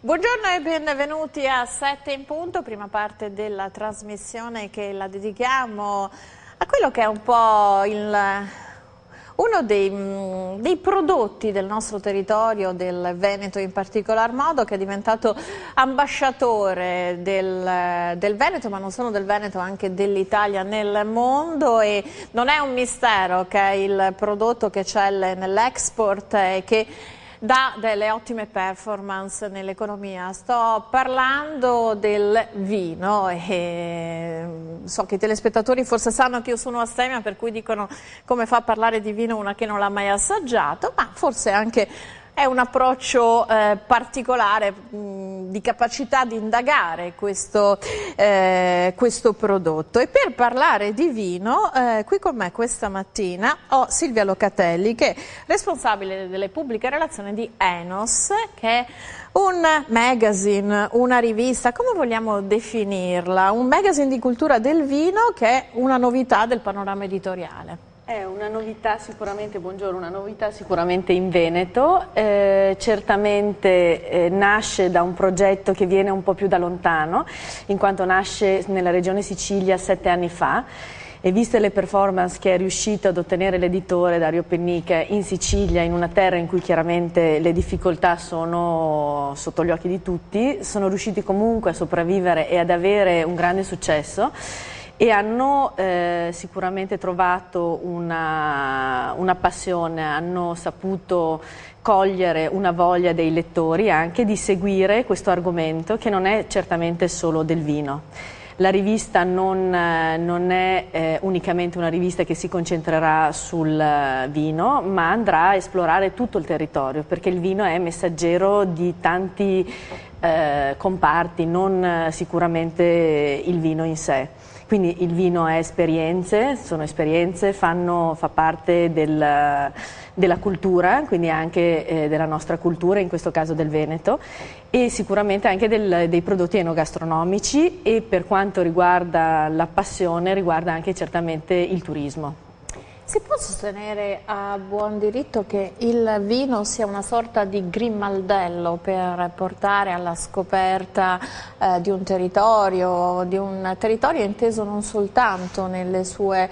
Buongiorno e benvenuti a 7 in punto, prima parte della trasmissione che la dedichiamo a quello che è un po' uno dei prodotti del nostro territorio, del Veneto in particolar modo, che è diventato ambasciatore del Veneto, ma non solo del Veneto, anche dell'Italia nel mondo, e non è un mistero che è il prodotto che c'è nell'export e che dà delle ottime performance nell'economia. Sto parlando del vino e so che i telespettatori forse sanno che io sono astemia, per cui dicono come fa a parlare di vino una che non l'ha mai assaggiato, ma forse anche è un approccio particolare di capacità di indagare questo prodotto. E per parlare di vino, qui con me questa mattina ho Silvia Locatelli, che è responsabile delle pubbliche relazioni di Enos, che è un magazine, una rivista, come vogliamo definirla? Un magazine di cultura del vino che è una novità del panorama editoriale. È una novità sicuramente, buongiorno, una novità sicuramente in Veneto, certamente nasce da un progetto che viene un po' più da lontano, in quanto nasce nella regione Sicilia 7 anni fa, e viste le performance che è riuscito ad ottenere l'editore Dario Pennica in Sicilia, in una terra in cui chiaramente le difficoltà sono sotto gli occhi di tutti, sono riusciti comunque a sopravvivere e ad avere un grande successo. E hanno sicuramente trovato una passione, hanno saputo cogliere una voglia dei lettori anche di seguire questo argomento, che non è certamente solo del vino. La rivista non è unicamente una rivista che si concentrerà sul vino, ma andrà a esplorare tutto il territorio, perché il vino è messaggero di tanti comparti, non sicuramente il vino in sé. Quindi il vino è esperienze, sono esperienze, fa parte della cultura, quindi anche della nostra cultura, in questo caso del Veneto, e sicuramente anche dei prodotti enogastronomici, e per quanto riguarda la passione riguarda anche certamente il turismo. Si può sostenere a buon diritto che il vino sia una sorta di grimaldello per portare alla scoperta di un territorio inteso non soltanto nelle sue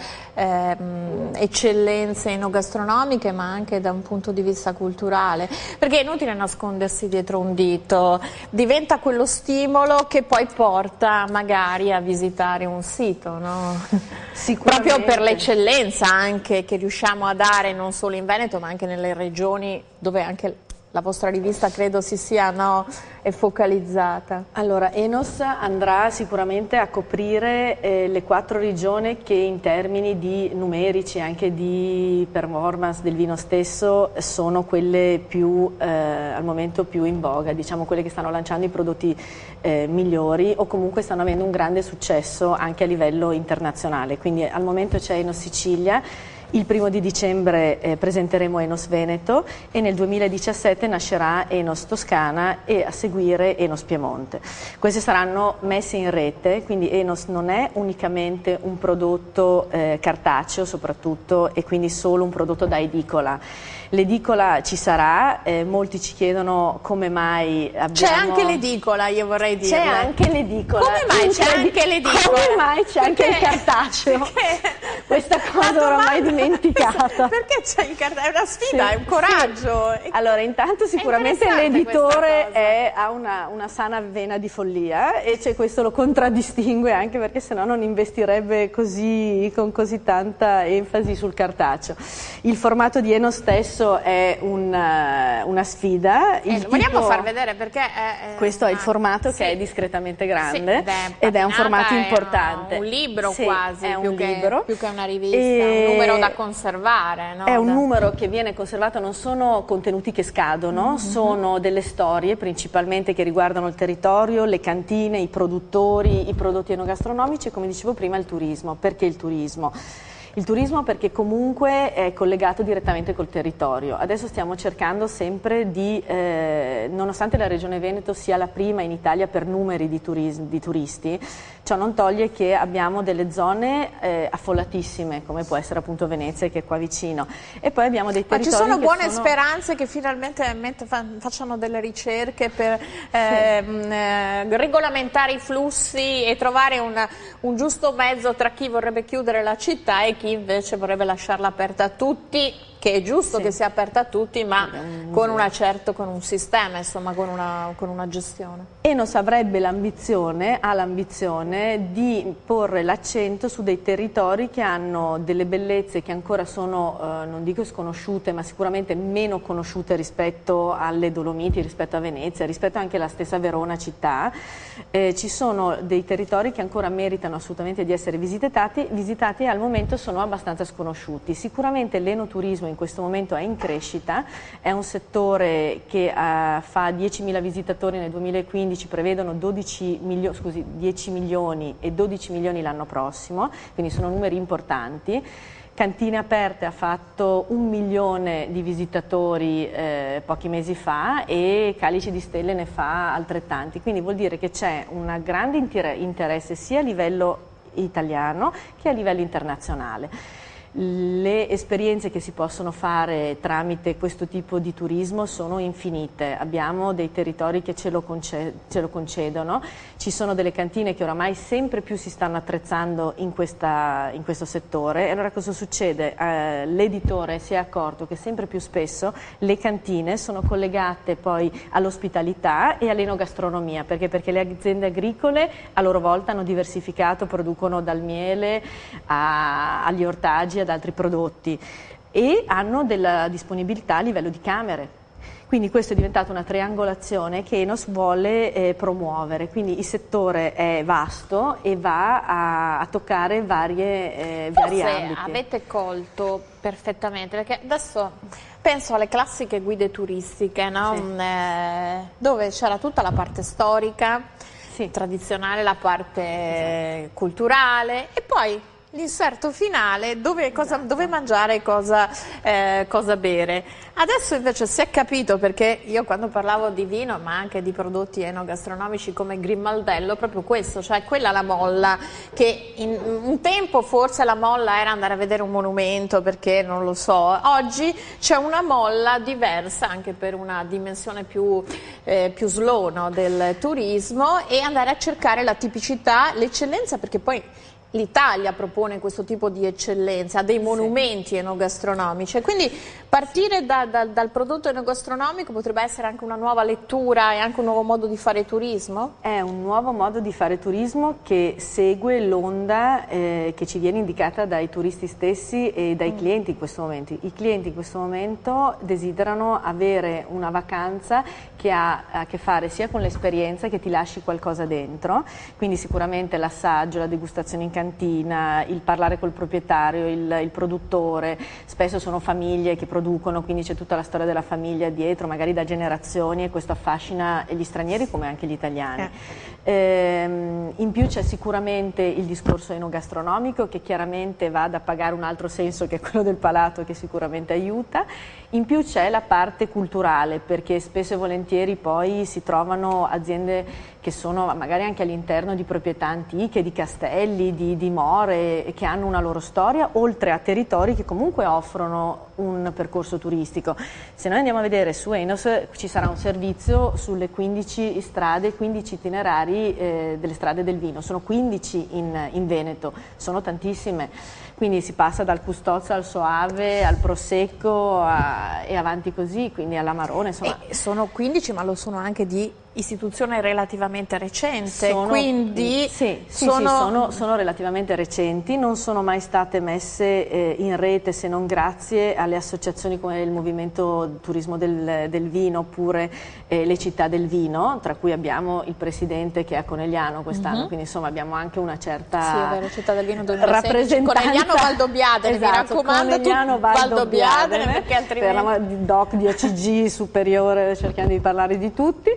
eccellenze enogastronomiche, ma anche da un punto di vista culturale? Perché è inutile nascondersi dietro un dito, diventa quello stimolo che poi porta magari a visitare un sito, no? Proprio per l'eccellenza anche che riusciamo a dare non solo in Veneto, ma anche nelle regioni dove anche la vostra rivista credo si sia è focalizzata. Allora, Enos andrà sicuramente a coprire le 4 regioni che in termini di numerici e anche di performance del vino stesso sono quelle più al momento più in voga, diciamo quelle che stanno lanciando i prodotti migliori, o comunque stanno avendo un grande successo anche a livello internazionale. Quindi al momento c'è Enos Sicilia. Il 1° di dicembre presenteremo Enos Veneto, e nel 2017 nascerà Enos Toscana e a seguire Enos Piemonte. Queste saranno messe in rete, quindi Enos non è unicamente un prodotto cartaceo soprattutto, e quindi solo un prodotto da edicola. L'edicola ci sarà, molti ci chiedono come mai abbiamo... C'è anche l'edicola, io vorrei dire. C'è anche l'edicola. Come mai c'è anche l'edicola? Come mai c'è anche il cartaceo? Questa cosa oramai dimenticata. Perché c'è il cartaceo? È una sfida, sì, è un coraggio. Sì. Allora, intanto sicuramente l'editore ha una sana vena di follia, e questo lo contraddistingue, anche perché sennò non investirebbe con così tanta enfasi sul cartaceo. Il formato di Enos stesso è una sfida. Vogliamo far vedere perché questo è il formato, che è discretamente grande, ed è un formato importante. È un libro, sì, quasi, è più che una rivista, è un numero da conservare. No? È un numero che viene conservato, non sono contenuti che scadono, sono delle storie principalmente che riguardano il territorio, le cantine, i produttori, i prodotti enogastronomici e, come dicevo prima, il turismo. Perché il turismo? Il turismo perché comunque è collegato direttamente col territorio. Adesso stiamo cercando sempre di, nonostante la Regione Veneto sia la prima in Italia per numeri di turisti, Ciò non toglie che abbiamo delle zone affollatissime, come può essere appunto Venezia, che è qua vicino, e poi abbiamo dei territori. Ma ci sono buone speranze che finalmente facciano delle ricerche per regolamentare i flussi e trovare un giusto mezzo tra chi vorrebbe chiudere la città e chi invece vorrebbe lasciarla aperta a tutti, che è giusto che sia aperta a tutti, ma con un sistema, insomma, con una gestione. Enos avrebbe l'ambizione, ha l'ambizione di porre l'accento su dei territori che hanno delle bellezze che ancora sono, non dico sconosciute, ma sicuramente meno conosciute rispetto alle Dolomiti, rispetto a Venezia, rispetto anche alla stessa Verona città. Ci sono dei territori che ancora meritano assolutamente di essere visitati e al momento sono abbastanza sconosciuti. Sicuramente l'enoturismo in questo momento è in crescita, è un settore che fa 10.000 visitatori nel 2015, prevedono 10 milioni e 12 milioni l'anno prossimo, quindi sono numeri importanti. Cantine Aperte ha fatto 1 milione di visitatori pochi mesi fa e Calici di Stelle ne fa altrettanti, quindi vuol dire che c'è un grande interesse sia a livello italiano che a livello internazionale. Le esperienze che si possono fare tramite questo tipo di turismo sono infinite, abbiamo dei territori che ce lo concedono, ci sono delle cantine che oramai sempre più si stanno attrezzando in questo settore. E allora cosa succede? L'editore si è accorto che sempre più spesso le cantine sono collegate poi all'ospitalità e all'enogastronomia, perché le aziende agricole a loro volta hanno diversificato, producono dal miele agli ortaggi, ad altri prodotti, e hanno della disponibilità a livello di camere. Quindi questo è diventato una triangolazione che Enos vuole promuovere, quindi il settore è vasto e va a toccare vari ambiti. Avete colto perfettamente, perché adesso penso alle classiche guide turistiche, no? Sì. Dove c'era tutta la parte storica, sì, tradizionale, la parte culturale e poi l'inserto finale dove mangiare e cosa bere. Adesso invece si è capito, perché io quando parlavo di vino ma anche di prodotti enogastronomici come Grimaldello, proprio questo, cioè quella la molla, che in un tempo forse la molla era andare a vedere un monumento, perché non lo so, oggi c'è una molla diversa anche per una dimensione più slow, no, del turismo, e andare a cercare la tipicità, l'eccellenza, perché poi l'Italia propone questo tipo di eccellenza, ha dei monumenti enogastronomici, e quindi partire dal prodotto enogastronomico potrebbe essere anche una nuova lettura e anche un nuovo modo di fare turismo? È un nuovo modo di fare turismo che segue l'onda che ci viene indicata dai turisti stessi e dai clienti in questo momento. I clienti in questo momento desiderano avere una vacanza che ha a che fare sia con l'esperienza, che ti lasci qualcosa dentro, quindi sicuramente l'assaggio, la degustazione in cantina, il parlare col proprietario, il produttore. Spesso sono famiglie che producono, quindi c'è tutta la storia della famiglia dietro, magari da generazioni, e questo affascina gli stranieri come anche gli italiani. In più c'è sicuramente il discorso enogastronomico, che chiaramente va ad appagare un altro senso, che è quello del palato, che sicuramente aiuta. In più c'è la parte culturale, perché spesso e volentieri poi si trovano aziende che sono magari anche all'interno di proprietà antiche, di castelli, di more, che hanno una loro storia, oltre a territori che comunque offrono un percorso turistico. Se noi andiamo a vedere su Enos, ci sarà un servizio sulle 15 strade, 15 itinerari delle strade del vino, sono 15 in Veneto, sono tantissime, quindi si passa dal Custozzo al Soave, al Prosecco e avanti così, quindi all'Amarone, insomma. Sono 15, ma lo sono anche di istituzione relativamente recente, quindi sono relativamente recenti, non sono mai state messe in rete, se non grazie alle associazioni come il Movimento Turismo del Vino, oppure le città del vino, tra cui abbiamo il presidente che è a Conegliano quest'anno, quindi insomma abbiamo anche una certa città del vino rappresentanza. Conegliano Valdobbiadene, esatto, mi raccomando, Conegliano Valdobbiadene, perché altrimenti per la DOC di OCG superiore, cerchiamo di parlare di tutti.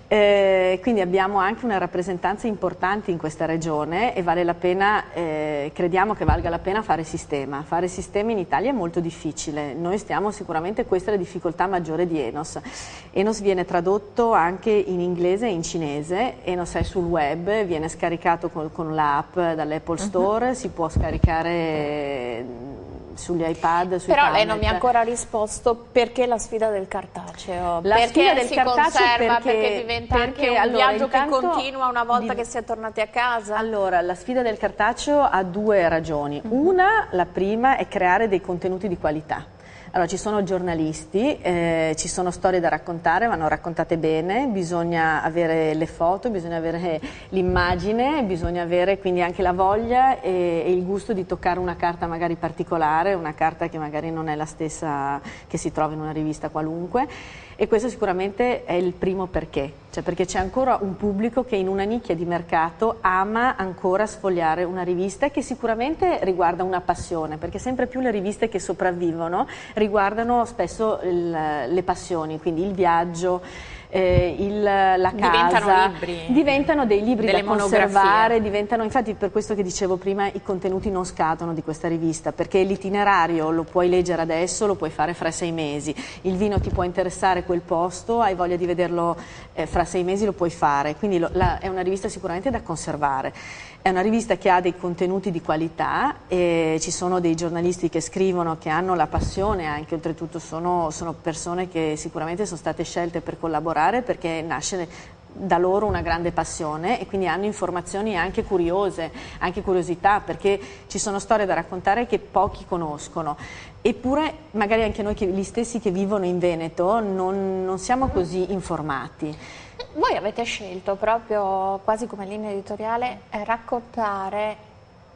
Quindi abbiamo anche una rappresentanza importante in questa regione e vale la pena, crediamo che valga la pena fare sistema. Fare sistema in Italia è molto difficile, noi stiamo sicuramente, questa è la difficoltà maggiore di Enos. Enos viene tradotto anche in inglese e in cinese, Enos è sul web, viene scaricato con l'app dall'Apple Store, si può scaricare sugli iPad, sui Però tablet. lei non mi ha ancora risposto perché la sfida del cartaceo. La perché sfida del si cartaceo conserva, perché diventa anche un allora, viaggio che continua una volta che si è tornati a casa? Allora, la sfida del cartaceo ha due ragioni. Una, la prima, è creare dei contenuti di qualità. Allora, ci sono giornalisti, ci sono storie da raccontare, vanno raccontate bene, bisogna avere le foto, bisogna avere l'immagine, bisogna avere quindi anche la voglia e il gusto di toccare una carta magari particolare, una carta che magari non è la stessa che si trova in una rivista qualunque, e questo sicuramente è il primo perché, cioè perché c'è ancora un pubblico che in una nicchia di mercato ama ancora sfogliare una rivista che sicuramente riguarda una passione, perché sempre più le riviste che sopravvivono riguardano spesso le passioni, quindi il viaggio, la casa, diventano dei libri da conservare, infatti per questo che dicevo prima, i contenuti non scadono di questa rivista, perché l'itinerario lo puoi leggere adesso, lo puoi fare fra 6 mesi, il vino ti può interessare quel posto, hai voglia di vederlo fra 6 mesi, lo puoi fare, quindi è una rivista sicuramente da conservare. È una rivista che ha dei contenuti di qualità, e ci sono dei giornalisti che scrivono, che hanno la passione, anche oltretutto sono persone che sicuramente sono state scelte per collaborare perché nasce da loro una grande passione e quindi hanno informazioni anche curiose, anche curiosità, perché ci sono storie da raccontare che pochi conoscono. Eppure magari anche noi, gli stessi che vivono in Veneto, non siamo così informati. Voi avete scelto proprio quasi come linea editoriale raccontare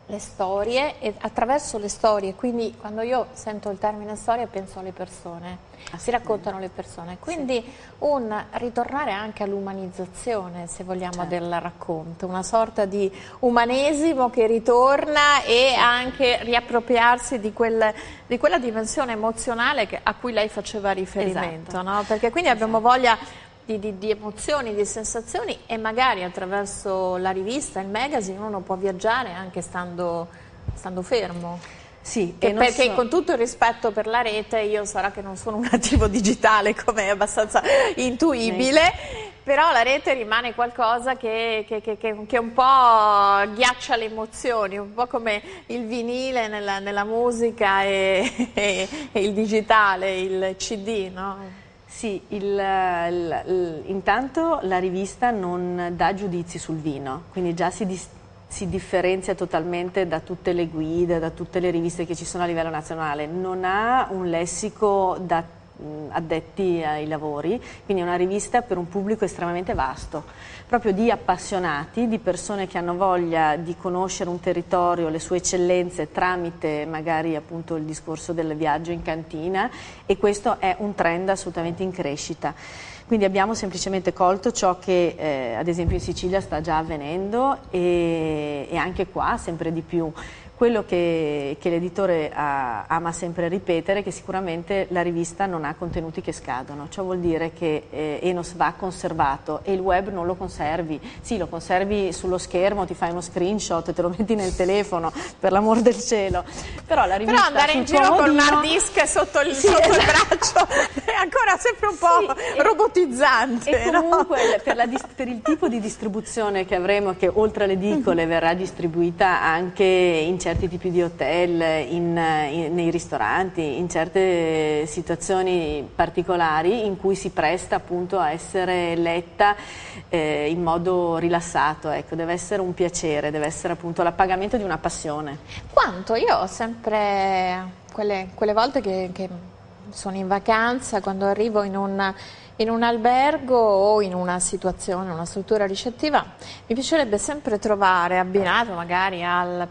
le storie e attraverso le storie, quindi quando io sento il termine storia penso alle persone, si raccontano le persone, quindi un ritornare anche all'umanizzazione, se vogliamo, del racconto, una sorta di umanesimo che ritorna e anche riappropriarsi di quella dimensione emozionale a cui lei faceva riferimento, no? Perché quindi abbiamo voglia di emozioni, di sensazioni, e magari attraverso la rivista, il magazine, uno può viaggiare anche stando fermo. Sì, perché con tutto il rispetto per la rete, io sarà che non sono un nativo digitale, come è abbastanza intuibile, però la rete rimane qualcosa che un po' ghiaccia le emozioni, un po' come il vinile nella musica e il digitale, il CD, no? Sì, intanto la rivista non dà giudizi sul vino, quindi già si differenzia totalmente da tutte le guide, da tutte le riviste che ci sono a livello nazionale, non ha un lessico da addetti ai lavori, quindi è una rivista per un pubblico estremamente vasto, proprio di appassionati, di persone che hanno voglia di conoscere un territorio, le sue eccellenze tramite magari appunto il discorso del viaggio in cantina, e questo è un trend assolutamente in crescita. Quindi abbiamo semplicemente colto ciò che ad esempio in Sicilia sta già avvenendo e anche qua sempre di più. Quello che l'editore ama sempre ripetere è che sicuramente la rivista non ha contenuti che scadono, ciò vuol dire che Enos va conservato e il web non lo conservi, sì, lo conservi sullo schermo, ti fai uno screenshot e te lo metti nel telefono, per l'amor del cielo, però la rivista andare in giro con un hard disk sotto il braccio è ancora sempre un po' robotizzante. E comunque per il tipo di distribuzione che avremo, che oltre alle edicole verrà distribuita anche in certi tipi di hotel, nei ristoranti, in certe situazioni particolari in cui si presta appunto a essere letta in modo rilassato, ecco, deve essere un piacere, deve essere appunto l'appagamento di una passione. Quanto io ho sempre quelle volte che sono in vacanza, quando arrivo in un albergo o in una situazione, una struttura ricettiva, mi piacerebbe sempre trovare, abbinato magari al